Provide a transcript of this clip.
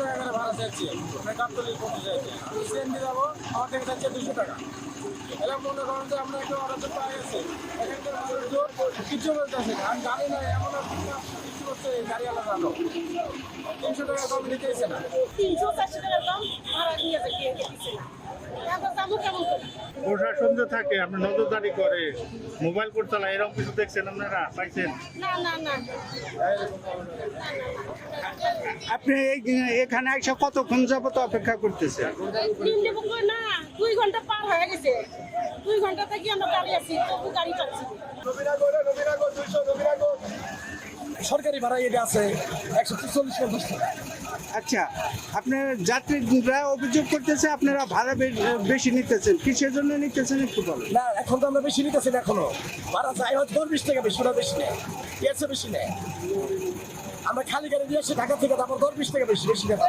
টাকা করে ভাড়া চাইছি, গাবতলি করতে চাইছি। আমি সিএনজি যাবো, আমার থেকে চাইছে 200 টাকা। এবার মনে করেন যে আমরা একটু অর্ডার পাই গেছে, এখানকার মানুষজন কিছু বলতেছে না। আমি জানি না এমন কিছু করছে গাড়িওয়ালা জানো 300 টাকা কম নিতেছে না। 300-400 টাকা কম ভাড়া নিয়ে যায়, কেউ দিচ্ছে না। এখন যাবো কেমন করে? প্রশাসন যে থাকে আপনি নজরদারি করে মোবাইল কোড চালায়, এরকম কিছু দেখছেন আপনারা, পাইছেন? না না না, আপনি এখানে এসে কতক্ষণ যাবত অপেক্ষা করতেছেন? তিনটে বুক না, 2 ঘন্টা পার হয়ে গেছে। 2 ঘন্টা থেকে আমরা গাড়ি আছি, তবু গাড়ি পাচ্ছি না। সরকারি ভাড়া এটা আছে 140-50 টাকা। আচ্ছা, আপনার যাত্রীরা অভিযোগ করতেছে আপনারা ভাড়া বেশি নিতেছেন, কিসের জন্য নিতেছেন একটু বলেন। না, এখন তো আমরা বেশি নিতেছি না, এখনো ভাড়া চাই হয়তো 10-20 টাকা বেশি, ওরা বেশি নেয়, এর চেয়ে বেশি নেয়। আমরা খালি গাড়ি দিয়ে আসি ঢাকা থেকে, তারপর 10-20 টাকা বেশি বেশি নেয়।